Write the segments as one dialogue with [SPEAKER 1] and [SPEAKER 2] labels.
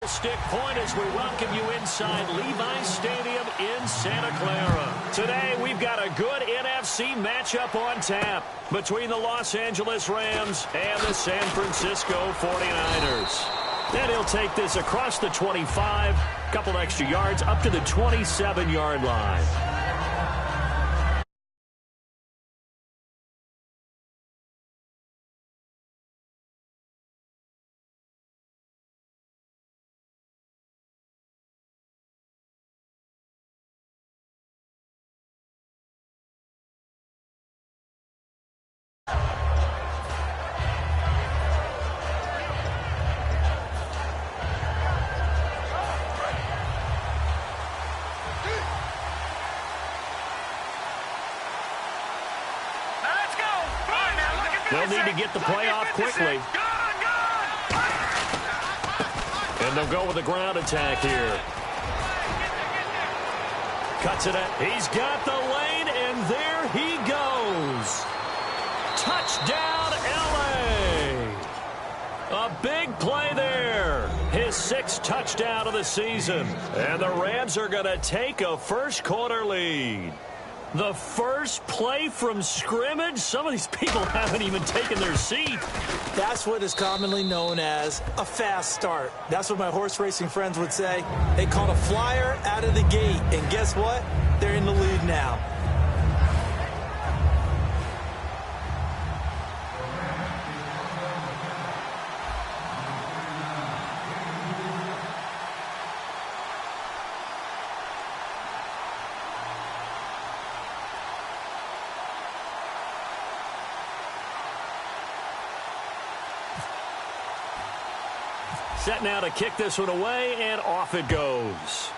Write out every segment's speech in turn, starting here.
[SPEAKER 1] stick point as we welcome you inside Levi's Stadium in Santa Clara. Today, we've got a good NFC matchup on tap between the Los Angeles Rams and the San Francisco 49ers. And he'll take this across the 25, couple extra yards up to the 27-yard line. They'll need to get the play off quickly. And they'll go with a ground attack here. Cuts it out. He's got the lane, and there he goes. Touchdown, L.A. A big play there. His 6th touchdown of the season. And the Rams are going to take a first-quarter lead. The first play from scrimmage? Some of these people haven't even taken their seat.
[SPEAKER 2] That's what is commonly known as a fast start. That's what my horse racing friends would say. They caught a flyer out of the gate, and guess what? They're in the lead now.
[SPEAKER 1] Set now to kick this one away, and off it goes.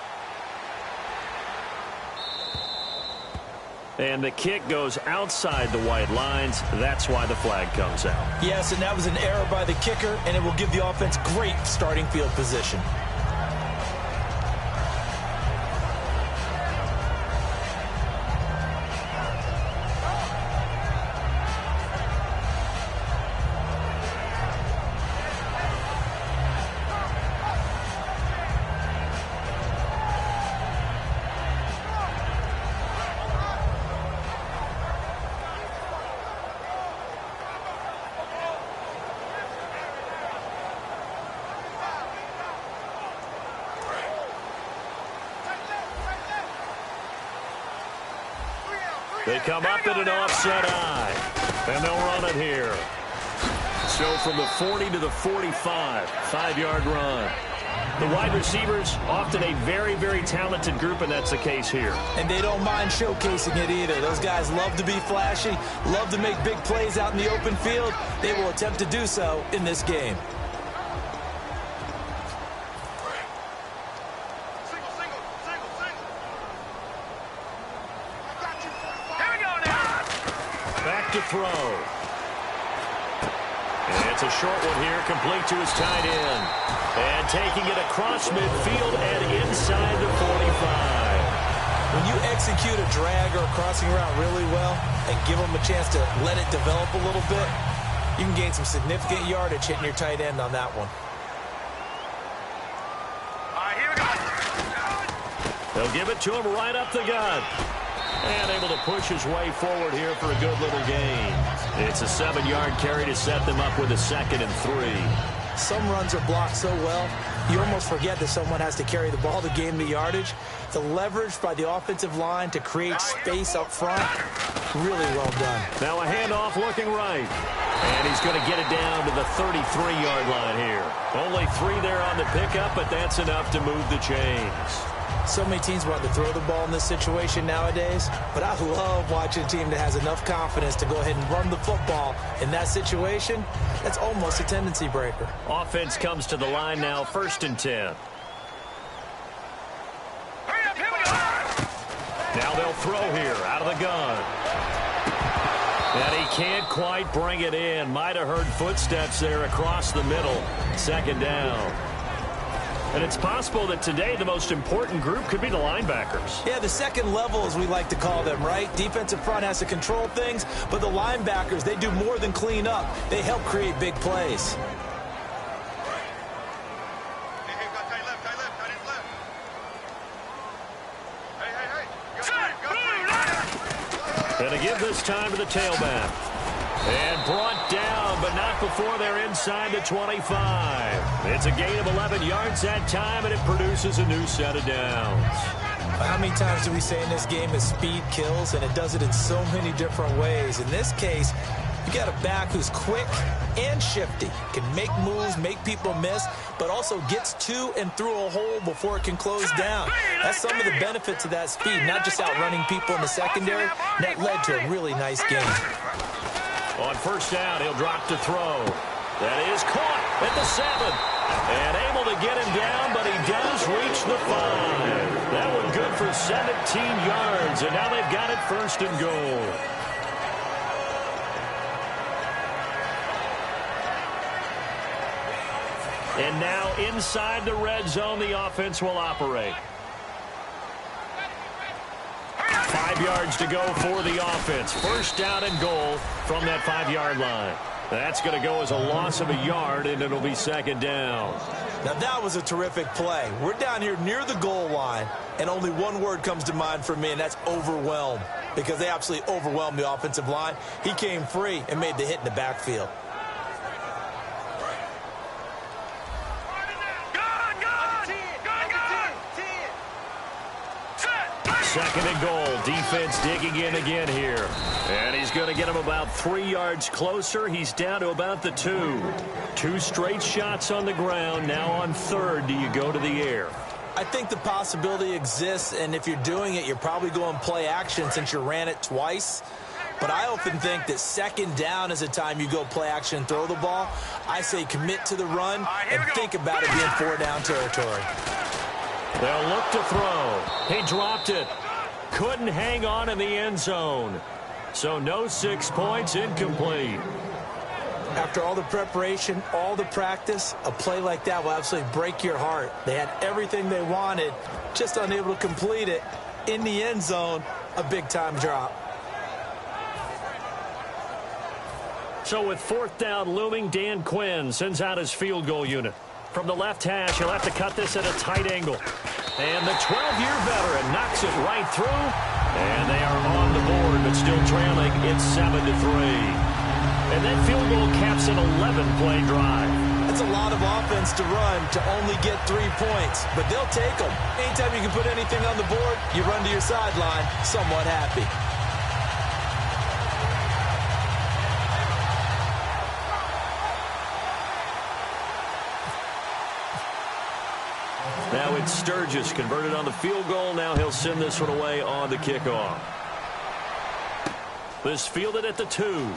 [SPEAKER 1] And the kick goes outside the white lines. That's why the flag comes out.
[SPEAKER 2] Yes, and that was an error by the kicker, and it will give the offense great starting field position.
[SPEAKER 1] They come up in an offset eye, and they'll run it here. So from the 40 to the 45, 5-yard run. The wide receivers, often a very, very talented group, and that's the case here.
[SPEAKER 2] And they don't mind showcasing it either. Those guys love to be flashy, love to make big plays out in the open field. They will attempt to do so in this game.
[SPEAKER 1] To throw. And it's a short one here, complete to his tight end. And taking it across midfield and inside the 45.
[SPEAKER 2] When you execute a drag or a crossing route really well and give them a chance to let it develop a little bit, you can gain some significant yardage hitting your tight end on that one.
[SPEAKER 3] All right, here we go.
[SPEAKER 1] They'll give it to him right up the gut. And able to push his way forward here for a good little gain. It's a 7-yard carry to set them up with a 2nd and 3.
[SPEAKER 2] Some runs are blocked so well, you almost forget that someone has to carry the ball to gain the yardage. The leverage by the offensive line to create space up front, really well done.
[SPEAKER 1] Now a handoff looking right. And he's going to get it down to the 33-yard line here. Only 3 there on the pickup, but that's enough to move the chains.
[SPEAKER 2] So many teams want to throw the ball in this situation nowadays, but I love watching a team that has enough confidence to go ahead and run the football in that situation. That's almost a tendency breaker.
[SPEAKER 1] Offense comes to the line now, 1st and 10.
[SPEAKER 3] Hurry up, here we go.
[SPEAKER 1] Now they'll throw here out of the gun. And he can't quite bring it in. Might have heard footsteps there across the middle. 2nd down. And it's possible that today the most important group could be the linebackers.
[SPEAKER 2] Yeah, the second level, as we like to call them, right? Defensive front has to control things, but the linebackers, they do more than clean up. They help create big plays.
[SPEAKER 1] Going to give this time to the tailback. And brought down, but not before they're inside the 25. It's a gain of 11 yards that time, and it produces a new set of downs.
[SPEAKER 2] How many times do we say in this game that speed kills, and it does it in so many different ways? In this case, you got a back who's quick and shifty, can make moves, make people miss, but also gets to and through a hole before it can close down. That's some of the benefits of that speed, not just outrunning people in the secondary. That led to a really nice game.
[SPEAKER 1] On first down, he'll drop to throw. That is caught at the 7. And able to get him down, but he does reach the 5. That one good for 17 yards, and now they've got it first and goal. And now inside the red zone, the offense will operate. 5 yards to go for the offense. First down and goal from that 5-yard line. That's going to go as a loss of a yard, and it'll be second down.
[SPEAKER 2] Now, that was a terrific play. We're down here near the goal line, and only one word comes to mind for me, and that's overwhelm, because they absolutely overwhelmed the offensive line. He came free and made the hit in the backfield.
[SPEAKER 1] Second and goal. Defense digging in again here. And he's going to get him about 3 yards closer. He's down to about the 2. 2 straight shots on the ground. Now on third, do you go to the air?
[SPEAKER 2] I think the possibility exists, and if you're doing it, you're probably going play action since you ran it twice. But I often think that second down is a time you go play action and throw the ball. I say commit to the run and think about it being 4-down territory.
[SPEAKER 1] They'll look to throw. He dropped it. Couldn't hang on in the end zone. So no 6 points, incomplete.
[SPEAKER 2] After all the preparation, all the practice, a play like that will absolutely break your heart. They had everything they wanted, just unable to complete it. In the end zone, a big-time drop.
[SPEAKER 1] So with fourth down looming, Dan Quinn sends out his field goal unit. From the left hash, he'll have to cut this at a tight angle. And the 12-year veteran knocks it right through. And they are on the board, but still trailing. It's 7-3. And that field goal caps an 11-play drive.
[SPEAKER 2] That's a lot of offense to run to only get 3 points. But they'll take them. Anytime you can put anything on the board, you run to your sideline somewhat happy.
[SPEAKER 1] Now it's Sturgis converted on the field goal. Now he'll send this one away on the kickoff. This fielded at the 2.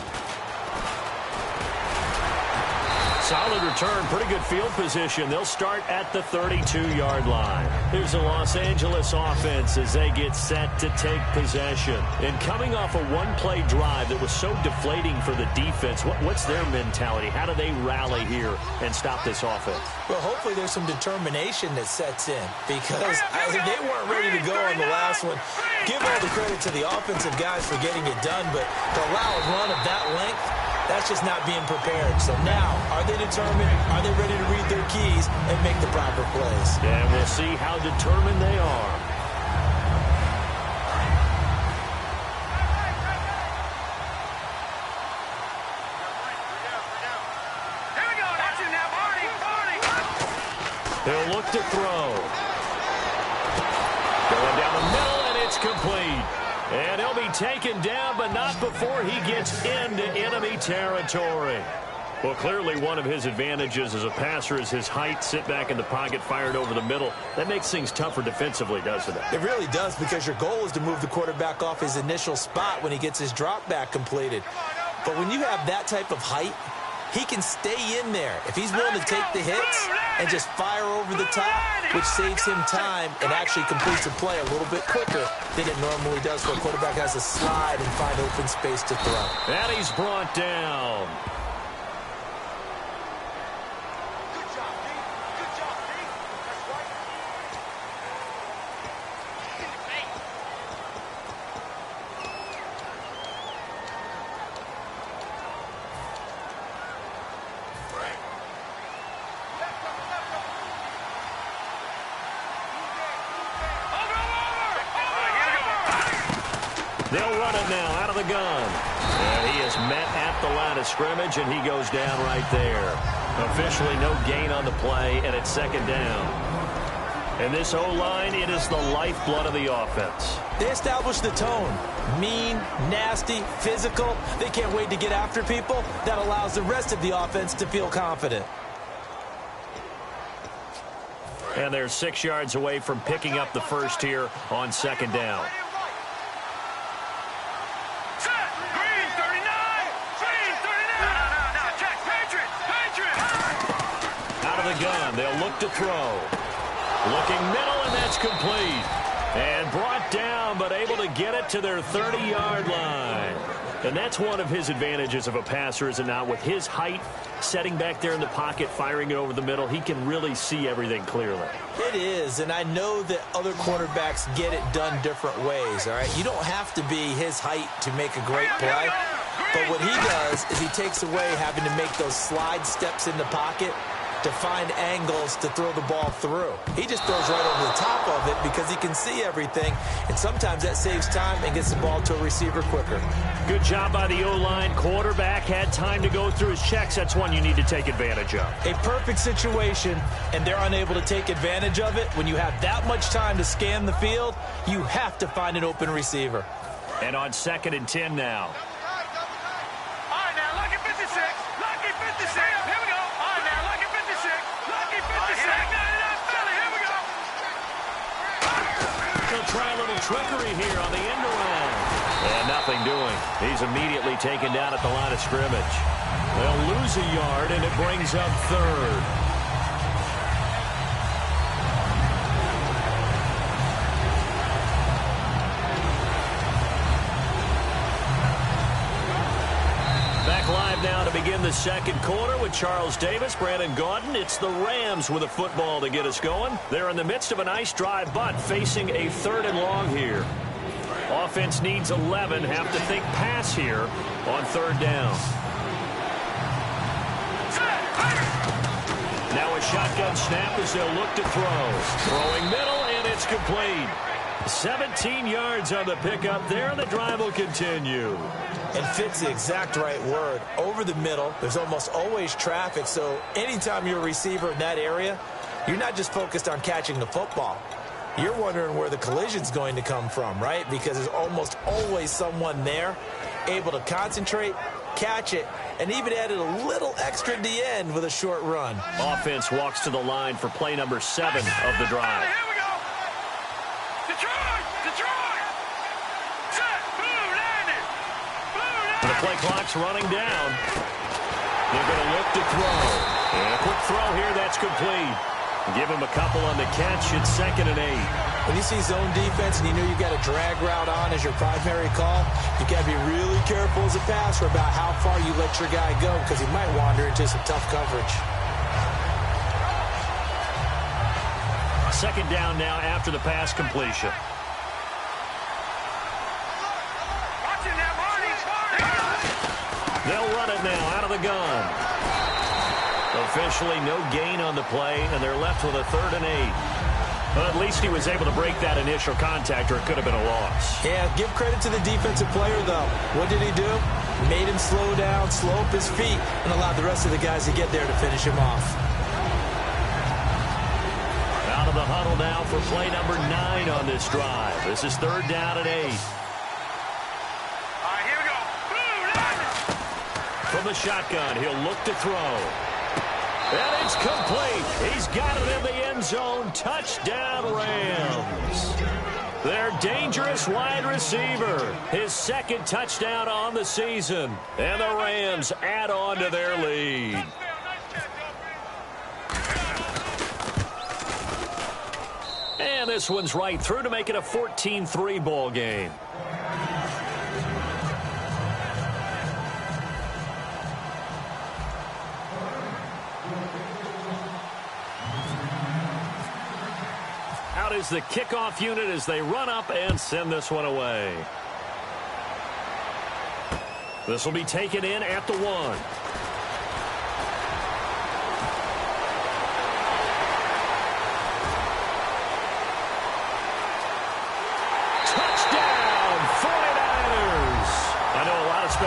[SPEAKER 1] Solid return, pretty good field position. They'll start at the 32-yard line. Here's the Los Angeles offense as they get set to take possession. And coming off a one-play drive that was so deflating for the defense, what's their mentality? How do they rally here and stop this offense?
[SPEAKER 2] Well, hopefully there's some determination that sets in because they weren't ready to go on the last one. Give all the credit to the offensive guys for getting it done, but to allow a run of that length, that's just not being prepared. So now, are they determined? Are they ready to read their keys and make the proper plays?
[SPEAKER 1] And we'll see how determined they are. He'll look to throw. Going down the middle, and it's complete. And he'll be taken down, but not before he gets into enemy territory. Well, clearly one of his advantages as a passer is his height. Sit back in the pocket, fired over the middle. That makes things tougher defensively, doesn't it?
[SPEAKER 2] It really does, because your goal is to move the quarterback off his initial spot when he gets his drop back completed. But when you have that type of height, he can stay in there if he's willing to take the hits and just fire over the top, which saves him time and actually completes a play a little bit quicker than it normally does where a quarterback has to slide and find open space to throw.
[SPEAKER 1] And he's brought down. They'll run it now out of the gun. And he is met at the line of scrimmage, and he goes down right there. Officially no gain on the play, and it's second down. And this O-line, it is the lifeblood of the offense.
[SPEAKER 2] They establish the tone. Mean, nasty, physical. They can't wait to get after people. That allows the rest of the offense to feel confident.
[SPEAKER 1] And they're 6 yards away from picking up the first here on second down. Out of the gun, they'll look to throw. Looking middle, and that's complete. And brought down, but able to get it to their 30-yard line. And that's one of his advantages of a passer, is it not? With his height, setting back there in the pocket, firing it over the middle, he can really see everything clearly.
[SPEAKER 2] It is, and I know that other quarterbacks get it done different ways, all right? You don't have to be his height to make a great play. But what he does is he takes away having to make those slide steps in the pocket to find angles to throw the ball through. He just throws right over the top of it because he can see everything, and sometimes that saves time and gets the ball to a receiver quicker.
[SPEAKER 1] Good job by the O-line. Quarterback had time to go through his checks. That's one you need to take advantage of.
[SPEAKER 2] A perfect situation, and they're unable to take advantage of it. When you have that much time to scan the field, you have to find an open receiver.
[SPEAKER 1] And on 2nd and 10 now. Try a little trickery here on the end around. And nothing doing. He's immediately taken down at the line of scrimmage. They'll lose a yard, and it brings up third. Back live now to begin the second quarter with Charles Davis, Brandon Gaudin. It's the Rams with a football to get us going. They're in the midst of a nice drive, but facing a 3rd and long here. Offense needs 11. Have to think pass here on 3rd down. Now a shotgun snap as they'll look to throw. Throwing middle, and it's complete. 17 yards on the pickup there, and the drive will continue.
[SPEAKER 2] And fit's the exact right word. Over the middle, there's almost always traffic, so anytime you're a receiver in that area, you're not just focused on catching the football. You're wondering where the collision's going to come from, right? Because there's almost always someone there able to concentrate, catch it, and even added a little extra at the end with a short run.
[SPEAKER 1] Offense walks to the line for play number 7 of the drive. The play clock's running down. They're going to look to throw. And a quick throw here, that's complete. Give him a couple on the catch. It's 2nd and 8.
[SPEAKER 2] When you see zone defense and you know you've got a drag route on as your primary call, you got to be really careful as a passer about how far you let your guy go because he might wander into some tough coverage.
[SPEAKER 1] 2nd down now after the pass completion. They'll run it now out of the gun. Officially no gain on the play, and they're left with a 3rd and 8. Well, at least he was able to break that initial contact, or it could have been a loss.
[SPEAKER 2] Yeah, give credit to the defensive player, though. What did he do? Made him slow down, slow up his feet, and allowed the rest of the guys to get there to finish him off.
[SPEAKER 1] Out of the huddle now for play number 9 on this drive. This is 3rd down and 8. From the shotgun, he'll look to throw. And it's complete. He's got it in the end zone. Touchdown, Rams. Their dangerous wide receiver. His 2nd touchdown on the season. And the Rams add on to their lead. And this one's right through to make it a 14-3 ball game. Out is the kickoff unit as they run up and send this one away. This will be taken in at the 1. Touchdown, 49ers!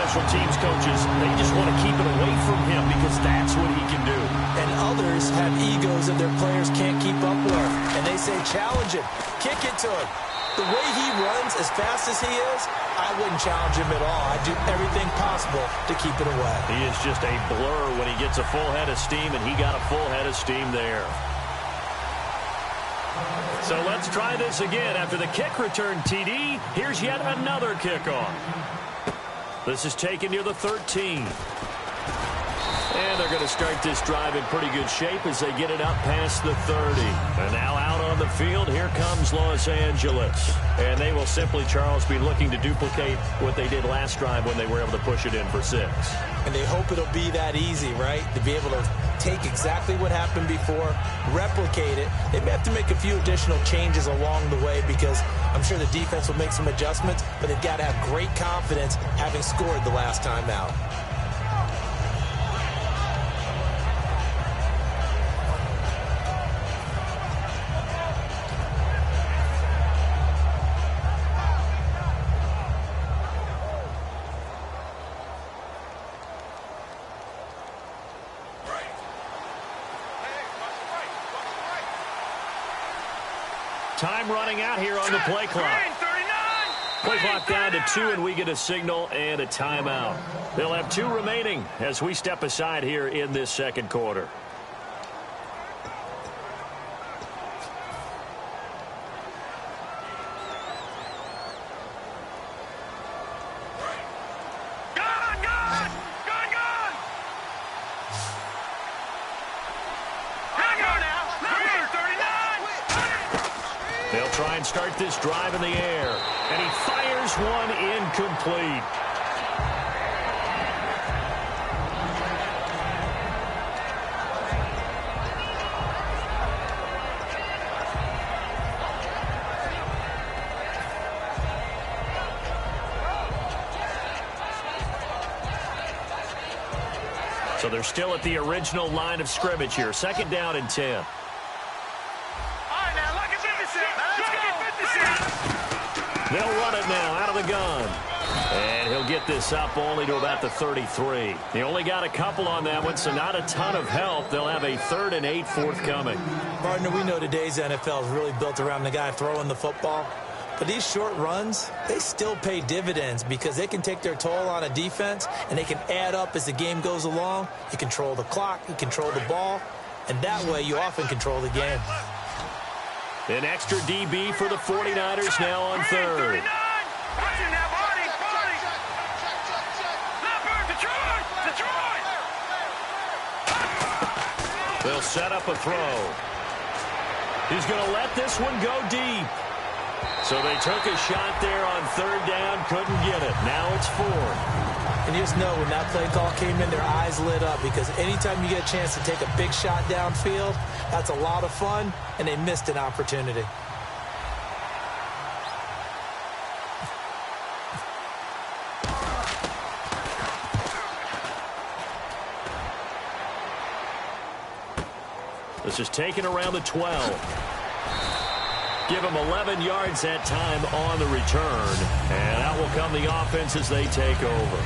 [SPEAKER 1] special teams coaches, they just want to keep it away from him because that's what he can do.
[SPEAKER 2] And others have egos that their players can't keep up with. And they say, challenge him, kick it to him. The way he runs as fast as he is, I wouldn't challenge him at all. I'd do everything possible to keep it away.
[SPEAKER 1] He is just a blur when he gets a full head of steam, and he got a full head of steam there. So let's try this again. After the kick return TD, here's yet another kickoff. This is taken near the 13. And they're going to start this drive in pretty good shape as they get it up past the 30. And now out on the field, here comes Los Angeles. And they will simply, Charles, be looking to duplicate what they did last drive when they were able to push it in for 6.
[SPEAKER 2] And they hope it'll be that easy, right? To be able to take exactly what happened before, replicate it. They may have to make a few additional changes along the way because I'm sure the defense will make some adjustments, but they've got to have great confidence having scored the last time out.
[SPEAKER 1] Time running out here on the play clock. Play clock down to 2, and we get a signal and a timeout. They'll have 2 remaining as we step aside here in this second quarter. They'll try and start this drive in the air. And he fires one incomplete. So they're still at the original line of scrimmage here. 2nd down and 10. They'll run it now out of the gun. And he'll get this up only to about the 33. He only got a couple on that one, so not a ton of help. They'll have a 3rd and 8 forthcoming.
[SPEAKER 2] Partner, we know today's NFL is really built around the guy throwing the football. But these short runs, they still pay dividends because they can take their toll on a defense, and they can add up as the game goes along. You control the clock, you control the ball, and that way you often control the game.
[SPEAKER 1] An extra DB for the 49ers now on 3rd. They'll set up a throw. He's going to let this one go deep. So they took a shot there on 3rd down, couldn't get it. Now it's 4th.
[SPEAKER 2] And you just know when that play call came in, their eyes lit up because anytime you get a chance to take a big shot downfield, that's a lot of fun, and they missed an opportunity.
[SPEAKER 1] This is taken around the 12. Give him 11 yards that time on the return. And out will come the offense as they take over.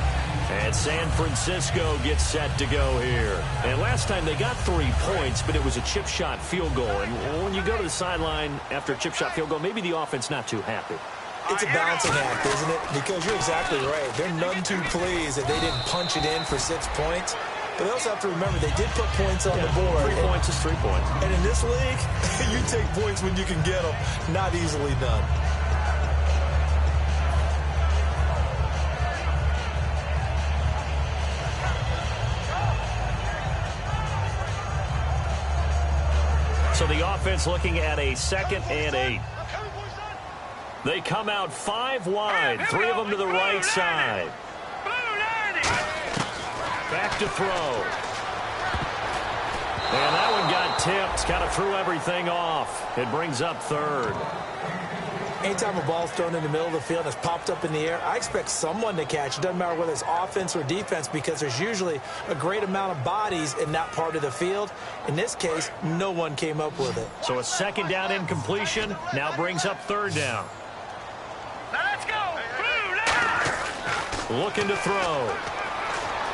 [SPEAKER 1] And San Francisco gets set to go here. And last time they got 3 points, but it was a chip shot field goal. And when you go to the sideline after a chip shot field goal, maybe the offense not too happy.
[SPEAKER 2] It's a balancing act, isn't it? Because you're exactly right. They're none too pleased that they didn't punch it in for 6 points. But they also have to remember they did put points on the board.
[SPEAKER 1] 3 points is 3 points.
[SPEAKER 2] And in this league, you take points when you can get them. Not easily done.
[SPEAKER 1] So the offense looking at a 2nd and 8. They come out 5 wide, 3 of them to the right side. Back to throw. And that one got tipped. Kind of threw everything off. It brings up 3rd.
[SPEAKER 2] Anytime a ball's thrown in the middle of the field and it's popped up in the air, I expect someone to catch. It doesn't matter whether it's offense or defense because there's usually a great amount of bodies in that part of the field. In this case, no one came up with it.
[SPEAKER 1] So a 2nd down incompletion now brings up 3rd down.
[SPEAKER 3] Let's go.
[SPEAKER 1] Looking to throw.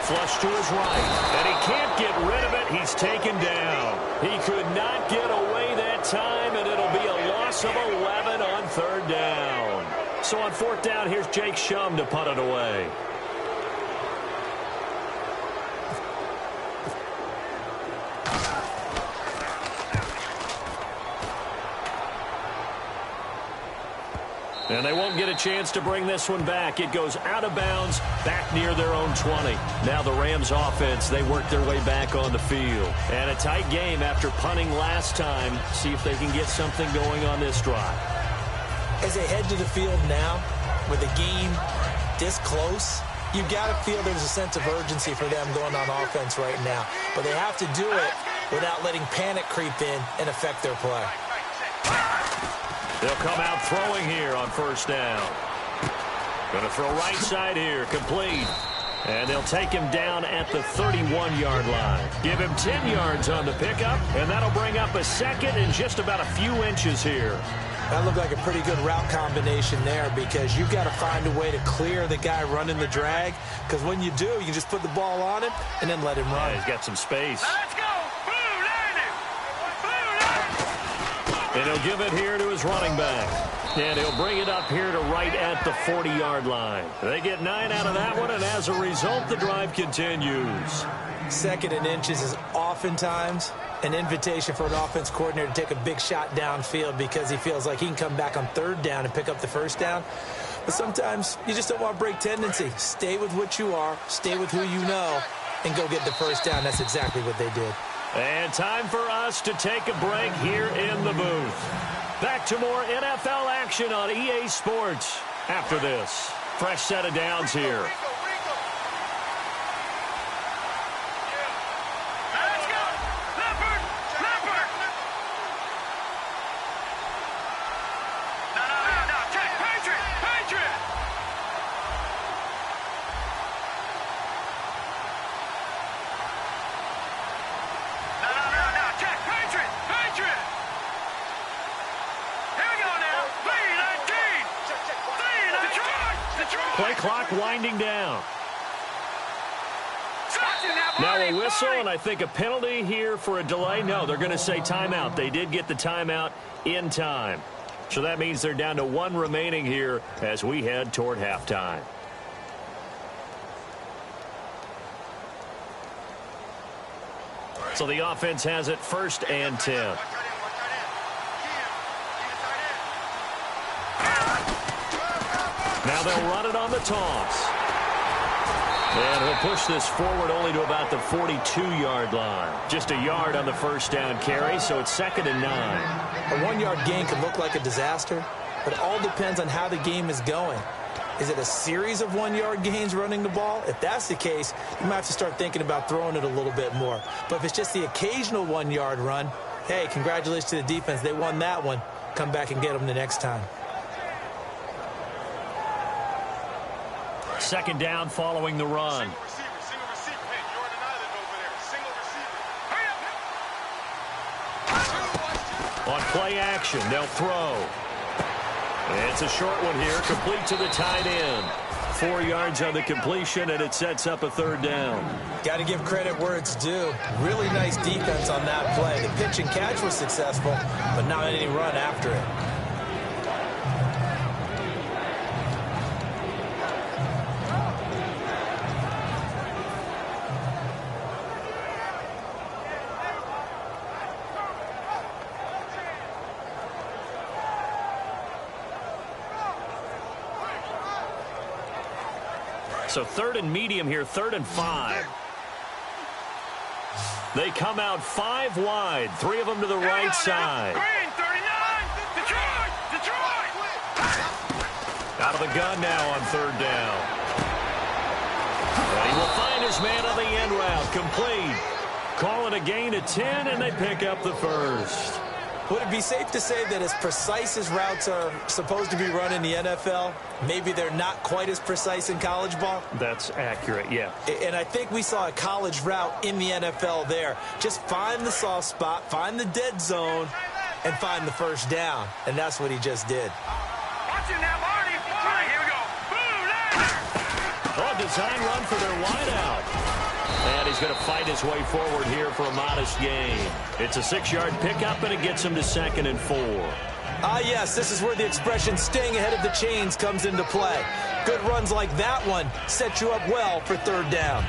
[SPEAKER 1] Flush to his right. And he can't get rid of it. He's taken down. He could not get away that time, and it'll be a loss of 11 on third down. So on fourth down, here's Jake Shum to punt it away. And they won't get a chance to bring this one back. It goes out of bounds, back near their own 20. Now the Rams offense, they work their way back on the field. And a tight game after punting last time. See if they can get something going on this drive.
[SPEAKER 2] As they head to the field now, with the game this close, you've got to feel there's a sense of urgency for them going on offense right now. But they have to do it without letting panic creep in and affect their play.
[SPEAKER 1] They'll come out throwing here on first down. Going to throw right side here, complete. And they'll take him down at the 31-yard line. Give him 10 yards on the pickup, and that'll bring up a second and just about a few inches here.
[SPEAKER 2] That looked like a pretty good route combination there because you've got to find a way to clear the guy running the drag, because when you do, you can just put the ball on him and then let him run.
[SPEAKER 1] Yeah, he's got some space.
[SPEAKER 3] Let's go!
[SPEAKER 1] And he'll give it here to his running back. And he'll bring it up here to right at the 40-yard line. They get 9 out of that one, and as a result, the drive continues.
[SPEAKER 2] Second and inches is oftentimes an invitation for an offense coordinator to take a big shot downfield because he feels like he can come back on third down and pick up the first down. But sometimes you just don't want to break tendency. Stay with what you are, stay with who you know, and go get the first down. That's exactly what they did.
[SPEAKER 1] And time for us to take a break here in the booth. Back to more NFL action on EA Sports after this. Fresh set of downs here.
[SPEAKER 3] Let's go! Leopard! Leopard! No. Check! Patriot! Patriot! No. Check! Patriot! Patriot! Here we go now. 3-19! Detroit!
[SPEAKER 1] Play clock winding down. Now a whistle, and I think a penalty here for a delay. No, they're going to say timeout. They did get the timeout in time. So that means they're down to 1 remaining here as we head toward halftime. So the offense has it 1st and 10. Now they'll run it on the toss. And he'll push this forward only to about the 42-yard line. Just a yard on the first down carry, so it's 2nd and 9.
[SPEAKER 2] A 1-yard gain can look like a disaster, but it all depends on how the game is going. Is it a series of 1-yard gains running the ball? If that's the case, you might have to start thinking about throwing it a little bit more. But if it's just the occasional 1-yard run, hey, congratulations to the defense. They won that one. Come back and get them the next time.
[SPEAKER 1] 2nd down following the run.
[SPEAKER 3] Single receiver. Hey, you're on an island over there. Single receiver.
[SPEAKER 1] On play action, they'll throw. It's a short one here, complete to the tight end. 4 yards on the completion, and it sets up a 3rd down.
[SPEAKER 2] Got to give credit where it's due. Really nice defense on that play. The pitch and catch was successful, but not any run after it.
[SPEAKER 1] So 3rd and medium here, 3rd and 5. They come out 5 wide, 3 of them to the right side.
[SPEAKER 3] Green, 39! Detroit!
[SPEAKER 1] Out of the gun now on 3rd down. And he will find his man on the end route, complete. Call it a gain of 10, and they pick up the first.
[SPEAKER 2] Would it be safe to say that as precise as routes are supposed to be run in the NFL, maybe they're not quite as precise in college ball?
[SPEAKER 1] That's accurate, yeah.
[SPEAKER 2] And I think we saw a college route in the NFL there. Just find the soft spot, find the dead zone, and find the first down. And that's what he just did.
[SPEAKER 3] Watch it now, Marty! All right, here we go. Boom,
[SPEAKER 1] Oh, design run for their wideout. And he's going to fight his way forward here for a modest gain. It's a 6-yard pickup, and it gets him to 2nd and 4.
[SPEAKER 2] Yes, this is where the expression staying ahead of the chains comes into play. Good runs like that one set you up well for 3rd down.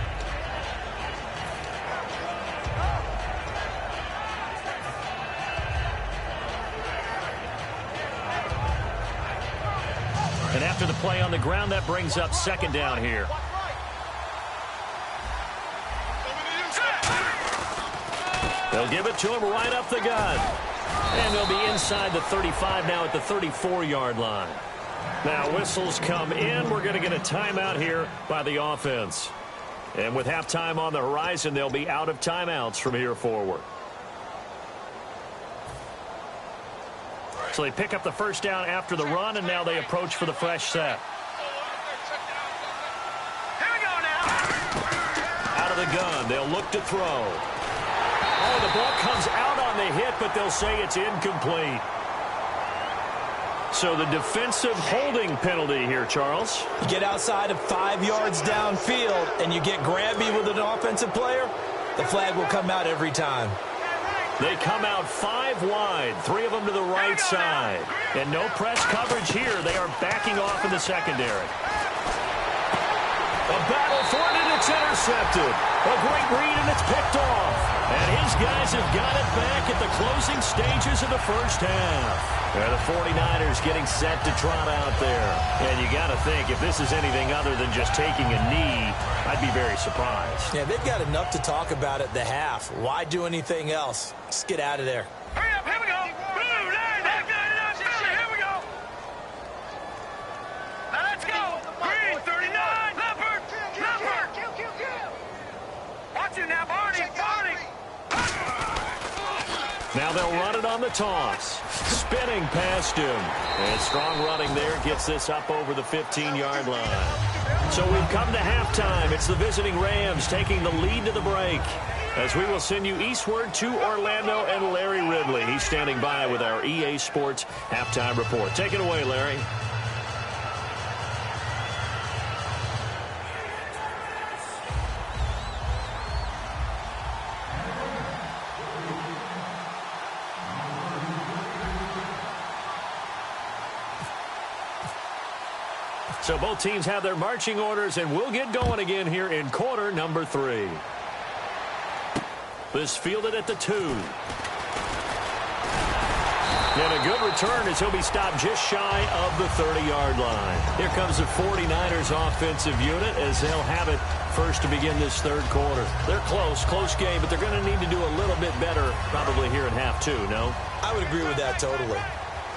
[SPEAKER 1] And after the play on the ground, that brings up 2nd down here. They'll give it to him right up the gut. And they'll be inside the 35 now at the 34-yard line. Now whistles come in. We're going to get a timeout here by the offense. And with halftime on the horizon, they'll be out of timeouts from here forward. So they pick up the 1st down after the run, and now they approach for the fresh set.
[SPEAKER 3] Here we go now.
[SPEAKER 1] Out of the gun, they'll look to throw. Oh, the ball comes out on the hit, but they'll say it's incomplete. So the defensive holding penalty here, Charles.
[SPEAKER 2] You get outside of 5 yards downfield and you get grabby with an offensive player, the flag will come out every time.
[SPEAKER 1] They come out 5 wide, 3 of them to the right side. And no press coverage here. They are backing off in the secondary. A battle for it, and it's intercepted. A great read, and it's picked off. And his guys have got it back at the closing stages of the 1st half. And the 49ers getting set to trot out there. And you got to think, if this is anything other than just taking a knee, I'd be very surprised.
[SPEAKER 2] Yeah, they've got enough to talk about at the half. Why do anything else? Just get out of there.
[SPEAKER 3] Hurry up, here we go. Blue line, here we go. Now let's go. Green, 39. Leopard. Watch it now, Barney.
[SPEAKER 1] Now they'll run it on the toss. Spinning past him. And strong running there gets this up over the 15-yard line. So we've come to halftime. It's the visiting Rams taking the lead to the break. As we will send you eastward to Orlando and Larry Ridley. He's standing by with our EA Sports halftime report. Take it away, Larry. So both teams have their marching orders, and we'll get going again here in quarter number 3. This fielded at the 2. And a good return as he'll be stopped just shy of the 30-yard line. Here comes the 49ers offensive unit as they'll have it first to begin this 3rd quarter. They're close game, but they're going to need to do a little bit better probably here in half 2, no?
[SPEAKER 2] I would agree with that totally.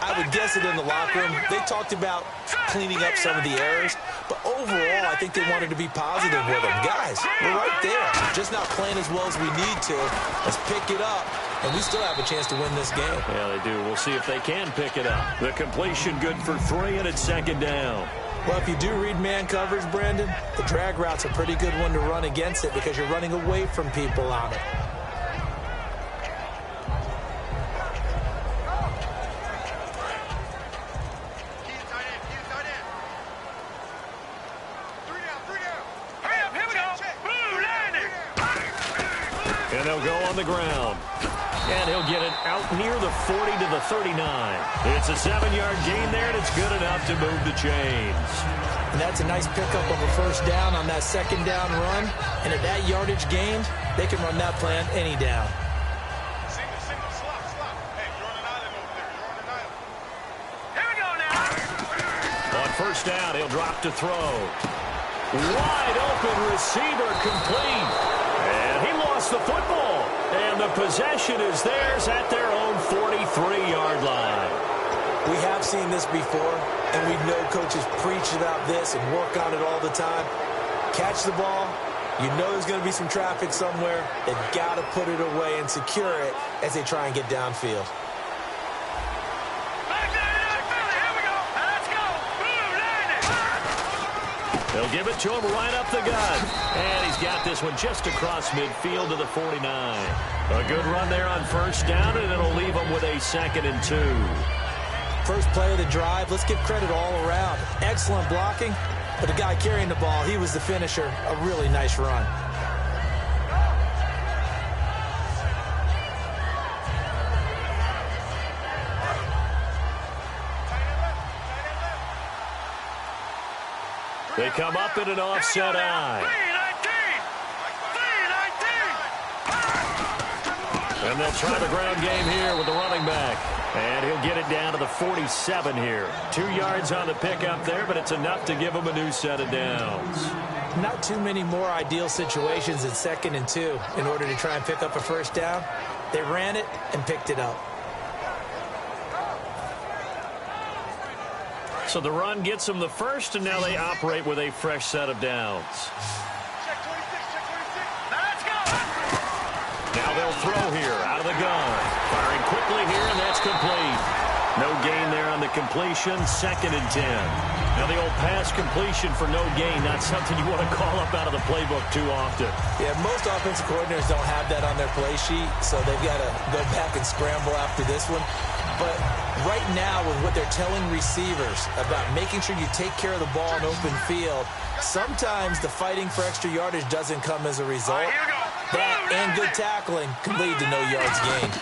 [SPEAKER 2] I would guess it in the locker room. They talked about cleaning up some of the errors, but overall, I think they wanted to be positive with them. Guys, we're right there. Just not playing as well as we need to. Let's pick it up, and we still have a chance to win this game.
[SPEAKER 1] Yeah, they do. We'll see if they can pick it up. The completion good for 3, and it's 2nd down.
[SPEAKER 2] Well, if you do read man coverage, Brandon, the drag route's a pretty good one to run against it because you're running away from people on it.
[SPEAKER 1] And they'll go on the ground. And he'll get it out near the 40 to the 39. It's a 7-yard gain there, and it's good enough to move the chains.
[SPEAKER 2] And that's a nice pickup of a 1st down on that 2nd down run. And at that yardage gained, they can run that plan any down.
[SPEAKER 3] Here we go now.
[SPEAKER 1] On 1st down, he'll drop to throw. Wide open receiver complete. And he lost the football. And the possession is theirs at their own 43-yard line.
[SPEAKER 2] We have seen this before, and we know coaches preach about this and work on it all the time. Catch the ball. You know there's going to be some traffic somewhere. They've got to put it away and secure it as they try and get downfield.
[SPEAKER 1] They'll give it to him right up the gut. And he's got this one just across midfield to the 49. A good run there on 1st down, and it'll leave him with a 2nd and 2.
[SPEAKER 2] First play of the drive, let's give credit all around. Excellent blocking, But the guy carrying the ball, he was the finisher. A really nice run.
[SPEAKER 1] They come up in an offset eye. And they'll try the ground game here with the running back. And he'll get it down to the 47 here. 2 yards on the pickup there, but it's enough to give him a new set of downs.
[SPEAKER 2] Not too many more ideal situations in 2nd and 2 in order to try and pick up a first down. They ran it and picked it up.
[SPEAKER 1] So the run gets them the first, and now they operate with a fresh set of downs. Now they'll throw here out of the gun. Firing quickly here, and that's complete. No gain there on the completion. 2nd and 10. Now the old pass completion for no gain, not something you want to call up out of the playbook too often.
[SPEAKER 2] Yeah, most offensive coordinators don't have that on their play sheet, so they've got to go back and scramble after this one. But right now, with what they're telling receivers about making sure you take care of the ball in open field, sometimes the fighting for extra yardage doesn't come as a result. That and good tackling can lead to no yards gained.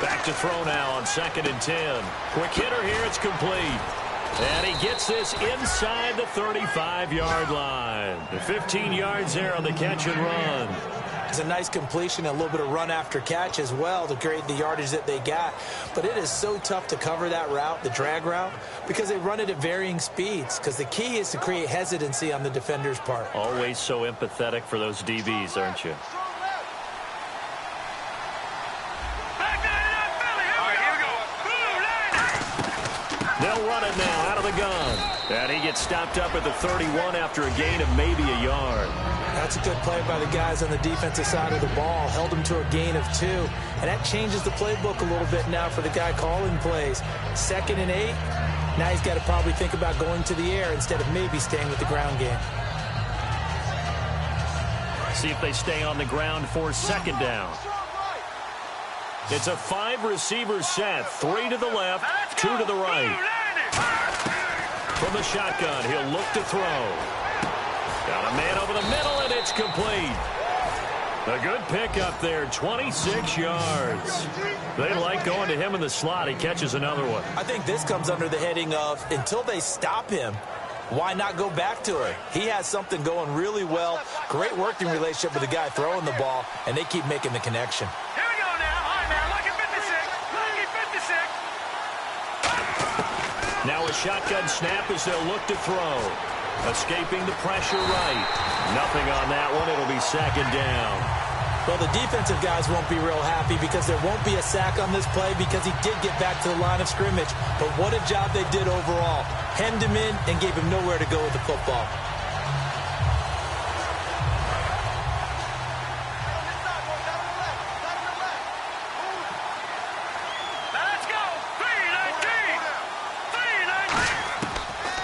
[SPEAKER 1] Back to throw now on 2nd and 10. Quick hitter here, it's complete. And he gets this inside the 35-yard line. The 15 yards there on the catch and run.
[SPEAKER 2] It's a nice completion, a little bit of run after catch as well to create the yardage that they got. But it is so tough to cover that route, the drag route, because they run it at varying speeds. Because the key is to create hesitancy on the defender's part.
[SPEAKER 1] Always so empathetic for those DBs, aren't you? They'll run it now out of the gun. And he gets stopped up at the 31 after a gain of maybe a yard.
[SPEAKER 2] That's a good play by the guys on the defensive side of the ball. Held him to a gain of 2. And that changes the playbook a little bit now for the guy calling plays. 2nd and 8. Now he's got to probably think about going to the air instead of maybe staying with the ground game.
[SPEAKER 1] See if they stay on the ground for 2nd down. It's a 5-receiver set. 3 to the left, 2 to the right. From the shotgun, he'll look to throw. Got a man over the middle, and it's complete. A good pickup there, 26 yards. They like going to him in the slot. He catches another one.
[SPEAKER 2] I think this comes under the heading of, until they stop him, why not go back to it? He has something going really well. Great working relationship with the guy throwing the ball, and they keep making the connection.
[SPEAKER 3] Here we go now. All right, now, look at 56. Look at 56.
[SPEAKER 1] Now a shotgun snap as they'll look to throw. Escaping the pressure right. Nothing on that one. It'll be 2nd down.
[SPEAKER 2] Well, the defensive guys won't be real happy because there won't be a sack on this play because he did get back to the line of scrimmage. But what a job they did overall. Hemmed him in and gave him nowhere to go with the football.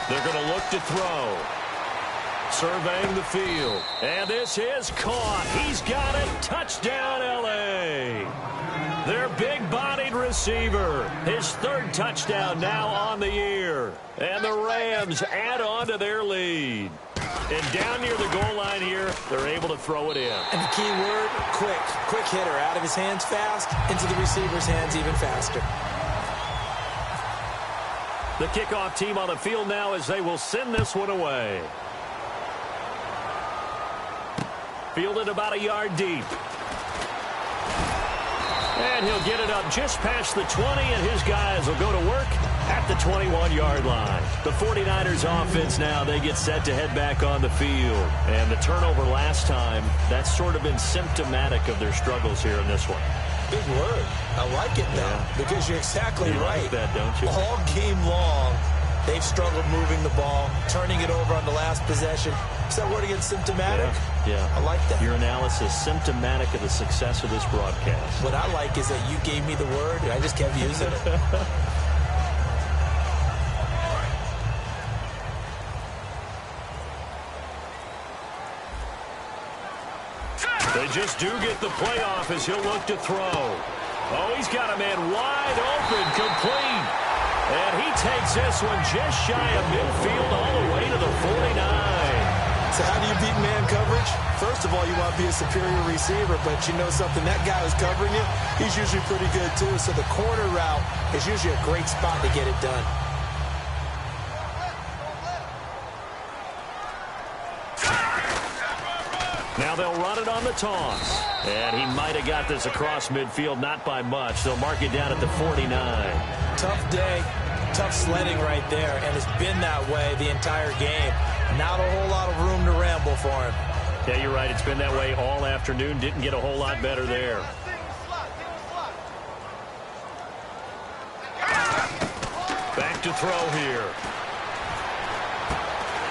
[SPEAKER 1] They're going to look to throw. Surveying the field. And this is caught. He's got it. Touchdown, L.A. Their big-bodied receiver. His 3rd touchdown now on the year. And the Rams add on to their lead. And down near the goal line here, they're able to throw it in.
[SPEAKER 2] And the key word, quick. Quick hitter. Out of his hands fast, into the receiver's hands even faster.
[SPEAKER 1] The kickoff team on the field now as they will send this one away. Fielded about a yard deep. And he'll get it up just past the 20, and his guys will go to work at the 21-yard line. The 49ers offense now, they get set to head back on the field. And the turnover last time, that's sort of been symptomatic of their struggles here in this one.
[SPEAKER 2] Big word. I like it, though, because you're exactly right.
[SPEAKER 1] Like that, don't you?
[SPEAKER 2] All game long, they've struggled moving the ball, turning it over on the last possession. Is that word again, symptomatic?
[SPEAKER 1] Yeah.
[SPEAKER 2] I like that.
[SPEAKER 1] Your analysis, symptomatic of the success of this broadcast.
[SPEAKER 2] What I like is that you gave me the word, and I just kept using it.
[SPEAKER 1] They just do get the playoff as he'll look to throw. Oh, he's got a man wide open, complete. And he takes this one just shy of midfield all the way to the 49.
[SPEAKER 2] So how do you beat man coverage? First of all, you want to be a superior receiver, but you know something, that guy who's covering you, he's usually pretty good too. So the corner route is usually a great spot to get it done.
[SPEAKER 1] Now they'll run it on the toss. And he might have got this across midfield, not by much. They'll mark it down at the 49.
[SPEAKER 2] Tough day, tough sledding right there, and it's been that way the entire game. Not a whole lot of room to ramble for him.
[SPEAKER 1] Yeah, you're right. It's been that way all afternoon. Didn't get a whole lot better there. Back to throw here.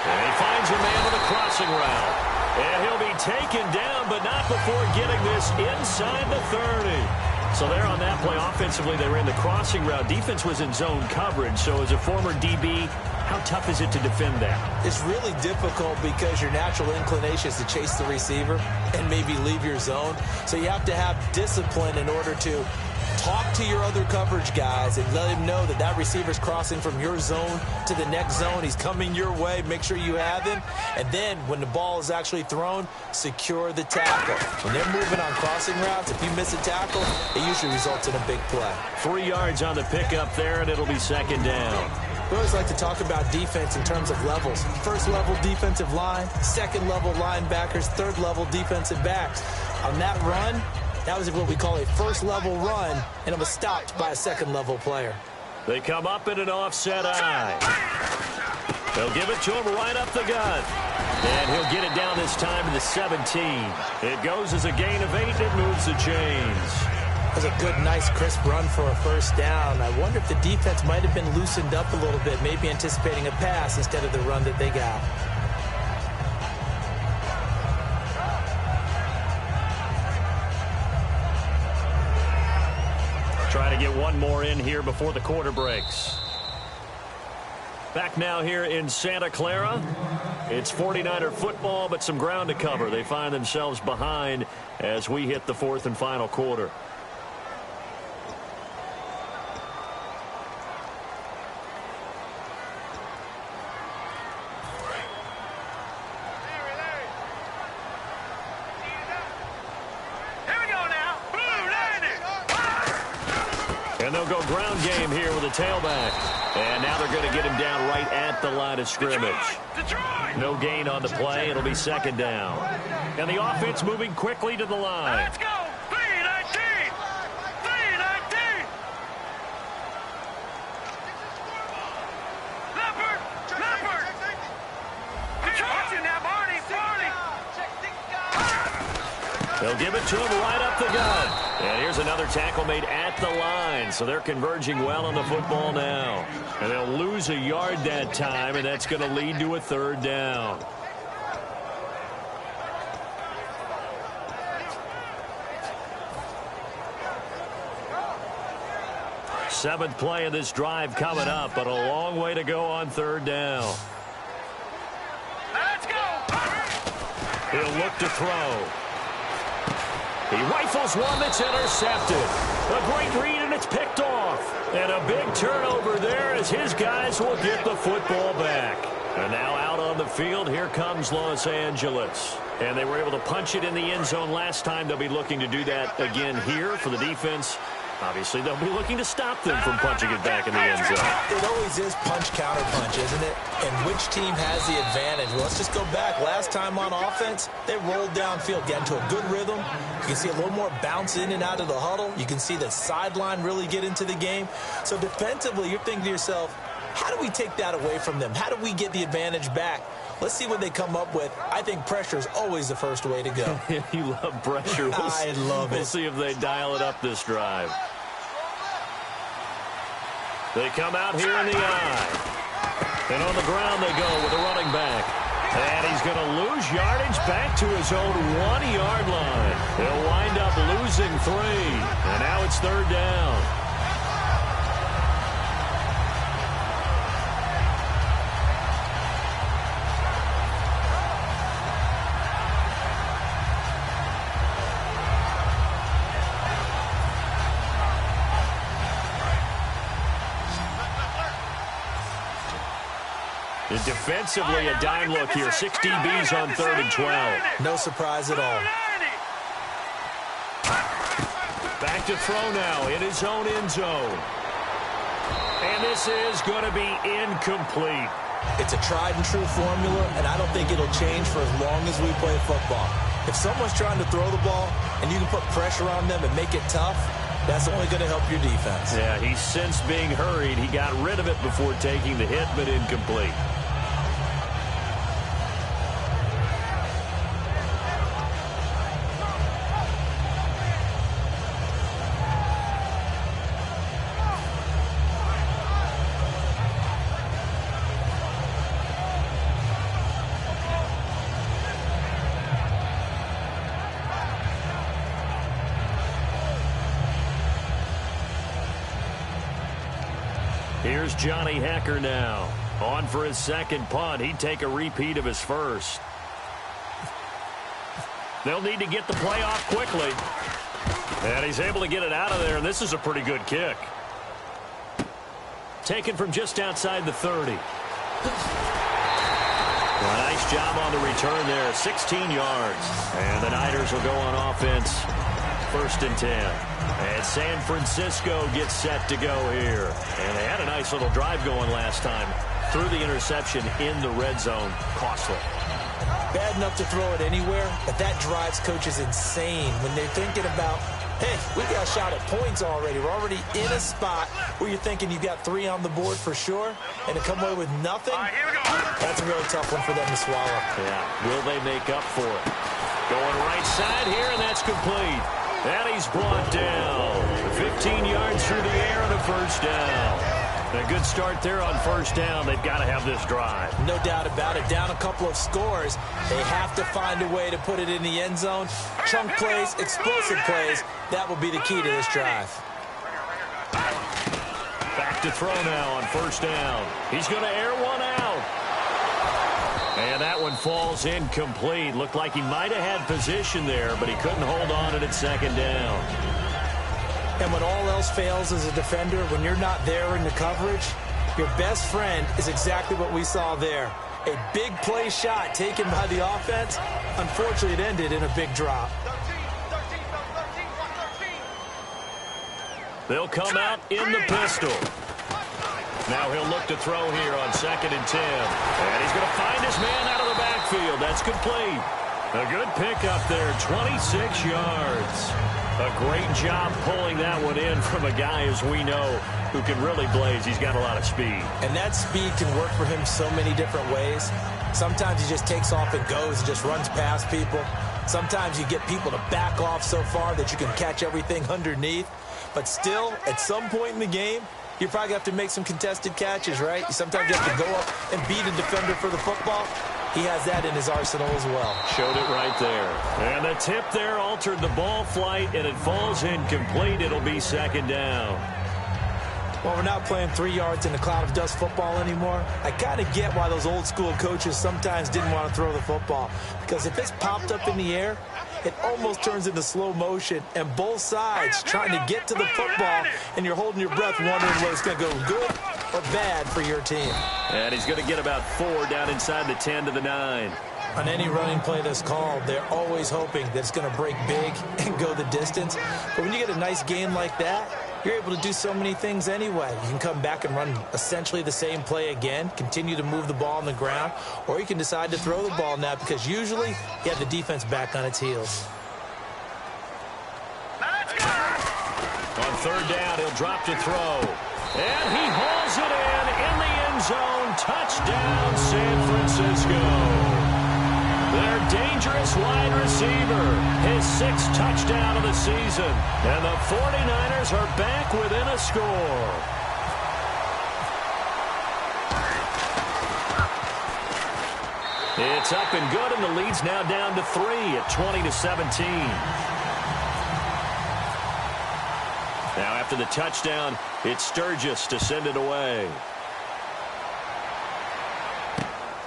[SPEAKER 1] And he finds a man on the crossing route. And he'll be taken down, but not before getting this inside the 30. So there on that play, offensively, they ran the crossing route. Defense was in zone coverage. So as a former DB, how tough is it to defend that?
[SPEAKER 2] It's really difficult because your natural inclination is to chase the receiver and maybe leave your zone. So you have to have discipline in order to talk to your other coverage guys and let him know that that receiver's crossing from your zone to the next zone. He's coming your way. Make sure you have him. And then when the ball is actually thrown, secure the tackle. When they're moving on crossing routes, if you miss a tackle, it usually results in a big play.
[SPEAKER 1] 3 yards on the pickup there, and it'll be second down.
[SPEAKER 2] We always like to talk about defense in terms of levels. First level defensive line, second level linebackers, third level defensive backs. On that run, that was what we call a first level run, and it was stopped by a second level player.
[SPEAKER 1] They come up in an offset eye. They'll give it to him right up the gut. And he'll get it down this time to the 17. It goes as a gain of 8. It moves the chains.
[SPEAKER 2] That was a good, nice, crisp run for a first down. I wonder if the defense might have been loosened up a little bit, maybe anticipating a pass instead of the run that they got.
[SPEAKER 1] Trying to get one more in here before the quarter breaks. Back now here in Santa Clara. It's 49er football, but some ground to cover. They find themselves behind as we hit the fourth and final quarter. And they'll go ground game here with a tailback. And now they're going to get him down right at the line of scrimmage. No gain on the play. It'll be second down. And the offense moving quickly to the line.
[SPEAKER 3] Let's go. 3-19. 3-19. Leopard. Watching now, Barney.
[SPEAKER 1] They'll give it to him right up the gut. And here's another tackle made at the line. So they're converging well on the football now. And they'll lose a yard that time, and that's going to lead to a third down. Seventh play of this drive coming up, but a long way to go on third down.
[SPEAKER 3] Let's go.
[SPEAKER 1] He'll look to throw. He rifles one that's intercepted. A great read, and it's picked off. And a big turnover there as his guys will get the football back. And now out on the field, here comes Los Angeles. And they were able to punch it in the end zone last time. They'll be looking to do that again here for the defense. Obviously, they'll be looking to stop them from punching it back in the end zone.
[SPEAKER 2] It always is punch-counter-punch, isn't it? And which team has the advantage? Well, let's just go back. Last time on offense, they rolled downfield, got into a good rhythm. You can see a little more bounce in and out of the huddle. You can see the sideline really get into the game. So defensively, you're thinking to yourself, how do we take that away from them? How do we get the advantage back? Let's see what they come up with. I think pressure is always the first way to go.
[SPEAKER 1] You love pressure.
[SPEAKER 2] I love it.
[SPEAKER 1] We'll see if they dial it up this drive. They come out here in the eye. And on the ground they go with a running back. And he's going to lose yardage back to his own 1-yard line. He'll wind up losing 3. And now it's third down. Defensively, a dime look here. 6 DBs on 3rd and 12.
[SPEAKER 2] No surprise at all.
[SPEAKER 1] Back to throw now in his own end zone. And this is going to be incomplete.
[SPEAKER 2] It's a tried and true formula, and I don't think it'll change for as long as we play football. If someone's trying to throw the ball and you can put pressure on them and make it tough, that's only going to help your defense.
[SPEAKER 1] Yeah, he's since being hurried. He got rid of it before taking the hit, but incomplete. Here's Johnny Hecker now. On for his second punt. He'd take a repeat of his first. They'll need to get the play off quickly. And he's able to get it out of there, and this is a pretty good kick. Taken from just outside the 30. Well, nice job on the return there. 16 yards. And the Niners will go on offense. 1st and 10. And San Francisco gets set to go here. And they had a nice little drive going last time. Threw the interception in the red zone. Costly.
[SPEAKER 2] Bad enough to throw it anywhere, but that drives coaches insane when they're thinking about, hey, we got a shot at points already. We're already in a spot where you're thinking you got 3 on the board for sure, and to come away with nothing, that's a really tough one for them to swallow.
[SPEAKER 1] Yeah, will they make up for it? Going right side here, and that's complete. And he's brought down. 15 yards through the air and a first down. A good start there on first down. They've got to have this drive.
[SPEAKER 2] No doubt about it. Down a couple of scores. They have to find a way to put it in the end zone. Chunk plays, explosive plays. That will be the key to this drive.
[SPEAKER 1] Back to throw now on first down. He's going to air one out. And that one falls incomplete. Looked like he might have had position there, but he couldn't hold on to it at second down.
[SPEAKER 2] And when all else fails as a defender, when you're not there in the coverage, your best friend is exactly what we saw there. A big play shot taken by the offense. Unfortunately, it ended in a big drop.
[SPEAKER 1] They'll come out in the pistol. Now he'll look to throw here on 2nd and 10. And he's going to find his man out of the backfield. That's complete. A good pickup there, 26 yards. A great job pulling that one in from a guy, as we know, who can really blaze. He's got a lot of speed.
[SPEAKER 2] And that speed can work for him so many different ways. Sometimes he just takes off and goes and just runs past people. Sometimes you get people to back off so far that you can catch everything underneath. But still, at some point in the game, you probably have to make some contested catches, right? Sometimes you have to go up and beat a defender for the football. He has that in his arsenal as well.
[SPEAKER 1] Showed it right there. And the tip there altered the ball flight, and it falls incomplete. It'll be 2nd down.
[SPEAKER 2] Well, we're not playing 3 yards in a cloud of dust football anymore. I kind of get why those old school coaches sometimes didn't want to throw the football. Because if it's popped up in the air, it almost turns into slow motion, and both sides trying to get to the football, and you're holding your breath wondering whether it's going to go good or bad for your team.
[SPEAKER 1] And he's going to get about 4 down inside the 10 to the 9.
[SPEAKER 2] On any running play that's called, they're always hoping that it's going to break big and go the distance. But when you get a nice game like that, you're able to do so many things anyway. You can come back and run essentially the same play again, continue to move the ball on the ground, or you can decide to throw the ball now because usually you have the defense back on its heels.
[SPEAKER 1] On 3rd down, he'll drop to throw. And he hauls it in the end zone. Touchdown, San Francisco. Their dangerous wide receiver, his 6th touchdown of the season. And the 49ers are back within a score. It's up and good, and the lead's now down to 3 at 20-17. Now after the touchdown, it's Sturgis to send it away.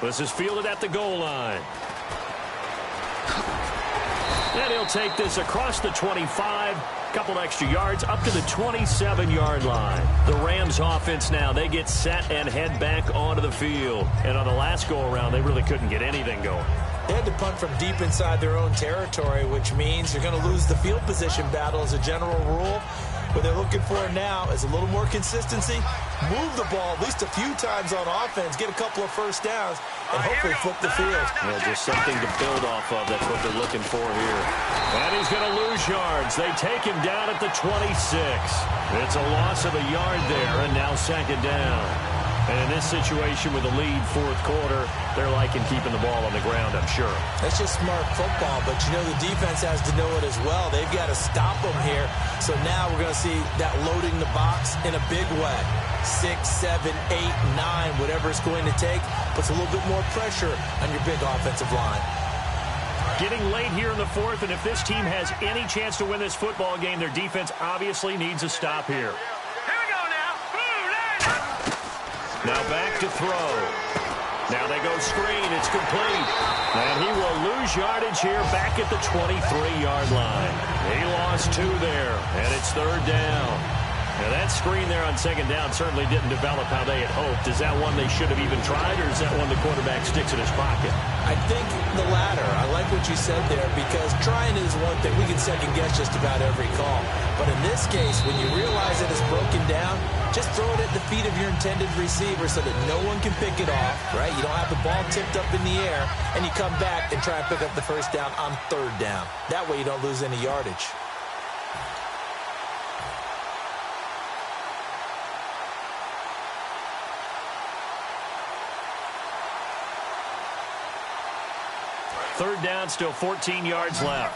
[SPEAKER 1] This is fielded at the goal line. And he'll take this across the 25, couple extra yards, up to the 27-yard line. The Rams offense now, they get set and head back onto the field. And on the last go-around, they really couldn't get anything going.
[SPEAKER 2] They had to punt from deep inside their own territory, which means you're going to lose the field position battle as a general rule. What they're looking for now is a little more consistency, move the ball at least a few times on offense, get a couple of first downs, and hopefully flip the field.
[SPEAKER 1] Yeah, just something to build off of. That's what they're looking for here. And he's going to lose yards. They take him down at the 26. It's a loss of a yard there, and now second down. And in this situation with a lead fourth quarter, they're liking keeping the ball on the ground, I'm sure.
[SPEAKER 2] That's just smart football, but you know the defense has to know it as well. They've got to stop them here. So now we're going to see that loading the box in a big way. 6, 7, 8, 9, whatever it's going to take, puts a little bit more pressure on your big offensive line.
[SPEAKER 1] Getting late here in the fourth, and if this team has any chance to win this football game, their defense obviously needs a stop here. Now back to throw. Now they go screen. It's complete. And he will lose yardage here back at the 23-yard line. He lost 2 there, and it's third down. Now that screen there on second down certainly didn't develop how they had hoped. Is that one they should have even tried, or is that one the quarterback sticks in his pocket?
[SPEAKER 2] I think the latter. I like what you said there, because trying is one thing. We can second-guess just about every call. But in this case, when you realize that it's broken down, just throw it at the feet of your intended receiver so that no one can pick it off, right? You don't have the ball tipped up in the air, and you come back and try and pick up the first down on third down. That way you don't lose any yardage.
[SPEAKER 1] Third down, still 14 yards left.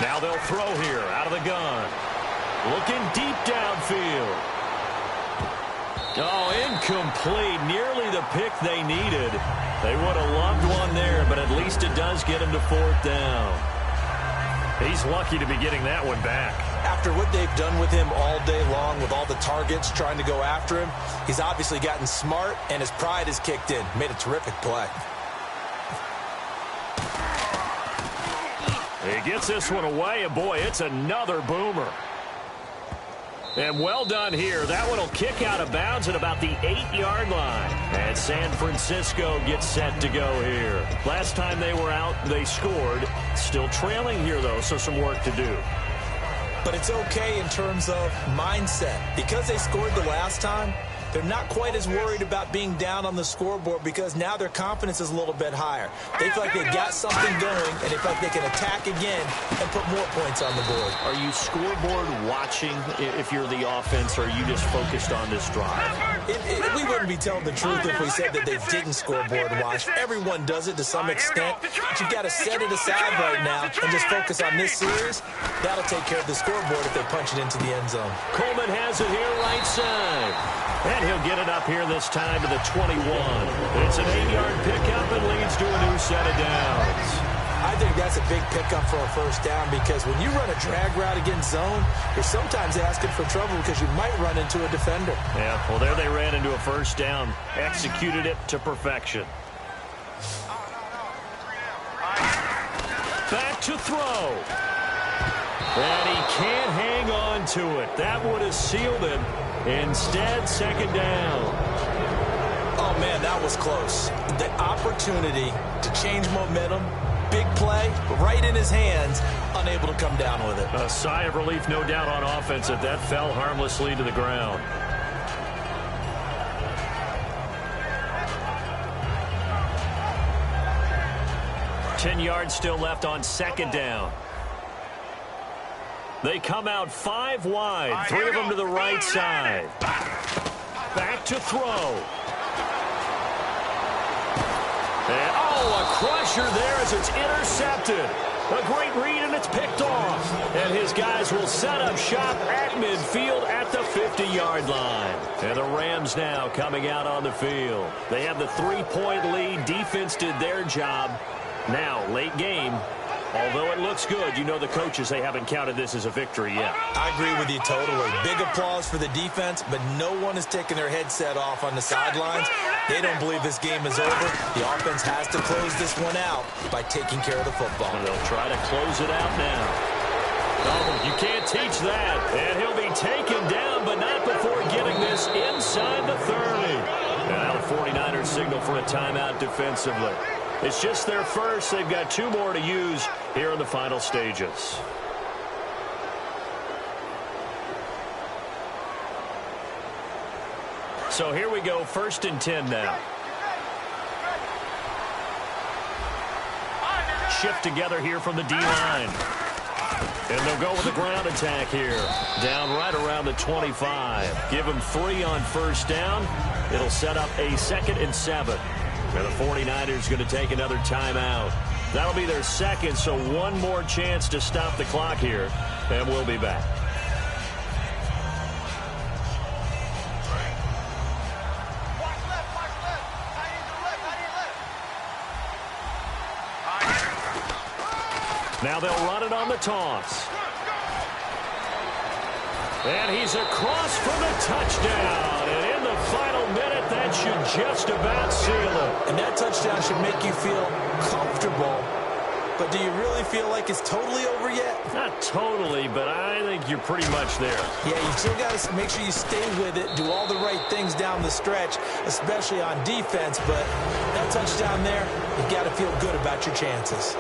[SPEAKER 1] Now they'll throw here out of the gun. Looking deep downfield. Oh, incomplete. Nearly the pick they needed. They would have loved one there, but at least it does get him to fourth down. He's lucky to be getting that one back.
[SPEAKER 2] After what they've done with him all day long, with all the targets trying to go after him, he's obviously gotten smart, and his pride has kicked in. Made a terrific play.
[SPEAKER 1] He gets this one away, and boy, it's another boomer. And well done here. That one will kick out of bounds at about the 8-yard line. And San Francisco gets set to go here. Last time they were out, they scored. Still trailing here, though, so some work to do.
[SPEAKER 2] But it's okay in terms of mindset. Because they scored the last time, they're not quite as worried about being down on the scoreboard, because now their confidence is a little bit higher. They feel like they've got something going, and they feel like they can attack again and put more points on the board.
[SPEAKER 1] Are you scoreboard watching if you're the offense, or are you just focused on this drive?
[SPEAKER 2] We wouldn't be telling the truth if we said that they didn't scoreboard watch. Everyone does it to some extent, but you've got to set it aside right now and just focus on this series. That'll take care of the scoreboard if they punch it into the end zone.
[SPEAKER 1] Coleman has it here right side. And he'll get it up here this time to the 21. It's an 8-yard pickup and leads to a new set of downs.
[SPEAKER 2] I think that's a big pickup for a first down, because when you run a drag route against zone, you're sometimes asking for trouble because you might run into a defender.
[SPEAKER 1] Yeah, well, there they ran into a first down. Executed it to perfection. Back to throw. And he can't hang on to it. That would have sealed him. Instead, second down.
[SPEAKER 2] Oh, man, that was close. The opportunity to change momentum, big play, right in his hands, unable to come down with it.
[SPEAKER 1] A sigh of relief, no doubt, on offense that fell harmlessly to the ground. Ten yards still left on second down. They come out 5 wide, 3 of them to the right side. Back to throw. And, a crusher there as it's intercepted. A great read, and it's picked off. And his guys will set up shop at midfield at the 50-yard line. And the Rams now coming out on the field. They have the 3-point lead. Defense did their job. Now, late game, Although it looks good, you know the coaches, they haven't counted this as a victory yet.
[SPEAKER 2] I agree with you totally. Big applause for the defense, but no one is taking their headset off on the sidelines. They don't believe this game is over. The offense has to close this one out by taking care of the football.
[SPEAKER 1] And they'll try to close it out now. Oh, you can't teach that. And he'll be taken down, but not before getting this inside the 30. And now the 49ers signal for a timeout defensively. It's just their first. They've got 2 more to use here in the final stages. So here we go, 1st and 10 now. Shift together here from the D-line. And they'll go with the ground attack here. Down right around the 25. Give them 3 on 1st down. It'll set up a 2nd and 7. And the 49ers going to take another timeout. That'll be their 2nd, so 1 more chance to stop the clock here. And we'll be back. Now they'll run it on the toss. And he's across for the touchdown. And in the final minute, that should just about seal it.
[SPEAKER 2] And that touchdown should make you feel comfortable. But do you really feel like it's totally over yet?
[SPEAKER 1] Not totally, but I think you're pretty much there.
[SPEAKER 2] Yeah, you still got to make sure you stay with it, do all the right things down the stretch, especially on defense. But that touchdown there, you've got to feel good about your chances.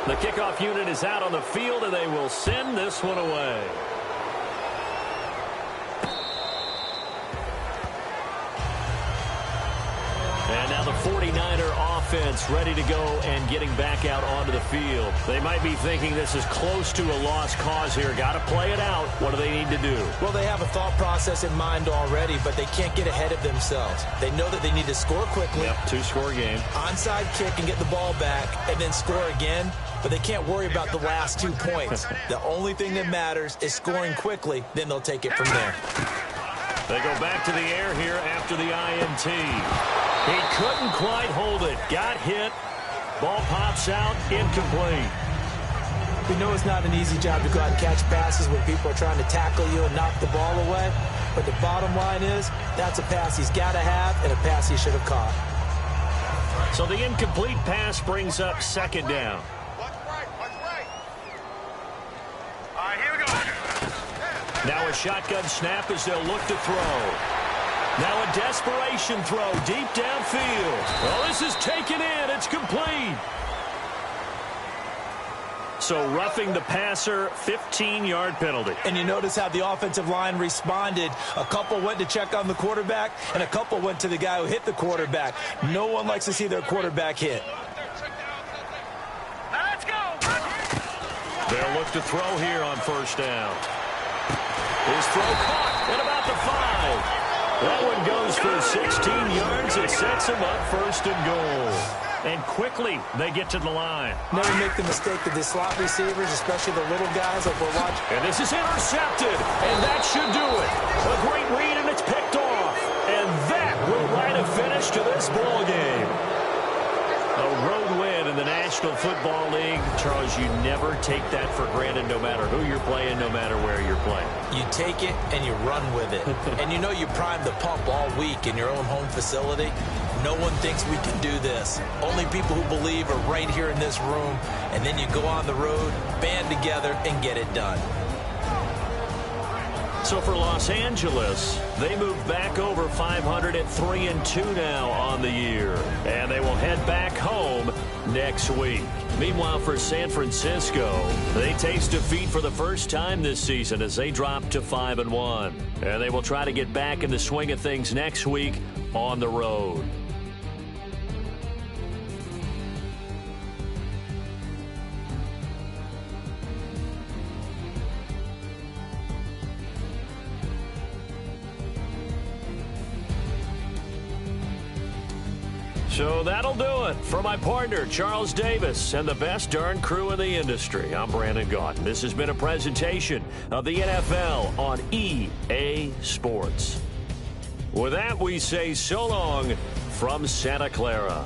[SPEAKER 1] The kickoff unit is out on the field, and they will send this one away. And now the 49er offense ready to go and getting back out onto the field. They might be thinking this is close to a lost cause here. Got to play it out. What do they need to do?
[SPEAKER 2] Well, they have a thought process in mind already, but they can't get ahead of themselves. They know that they need to score quickly.
[SPEAKER 1] Yep, 2-score game.
[SPEAKER 2] Onside kick and get the ball back and then score again. But they can't worry about the last 2 points. The only thing that matters is scoring quickly. Then they'll take it from there.
[SPEAKER 1] They go back to the air here after the INT. He couldn't quite hold it. Got hit. Ball pops out. Incomplete.
[SPEAKER 2] We know it's not an easy job to go out and catch passes when people are trying to tackle you and knock the ball away. But the bottom line is, that's a pass he's got to have and a pass he should have caught.
[SPEAKER 1] So the incomplete pass brings up 2nd down. Now a shotgun snap as they'll look to throw. Now a desperation throw deep downfield. Oh, this is taken in. It's complete. So roughing the passer, 15-yard penalty.
[SPEAKER 2] And you notice how the offensive line responded. A couple went to check on the quarterback, and a couple went to the guy who hit the quarterback. No one likes to see their quarterback hit.
[SPEAKER 3] Let's go.
[SPEAKER 1] They'll look to throw here on 1st down. His throw caught at about the 5. That one goes for 16 yards. It sets him up 1st and goal. And quickly, they get to the line.
[SPEAKER 2] Never make the mistake of the slot receivers, especially the little guys like we're watching.
[SPEAKER 1] And this is intercepted, and that should do it. A great read, and it's picked off. And that will write a finish to this ball game. A road win in the National Football League. Charles, you never take that for granted no matter who you're playing, no matter where you're playing.
[SPEAKER 2] You take it and you run with it. And you know you primed the pump all week in your own home facility. No one thinks we can do this. Only people who believe are right here in this room. And then you go on the road, band together, and get it done.
[SPEAKER 1] So for Los Angeles, they move back over 500 at 3-2 now on the year. And they will head back home next week. Meanwhile, for San Francisco, they taste defeat for the first time this season as they drop to 5-1. And they will try to get back in the swing of things next week on the road. So that'll do it. For my partner, Charles Davis, and the best darn crew in the industry, I'm Brandon Gaudin. This has been a presentation of the NFL on EA Sports. With that, we say so long from Santa Clara.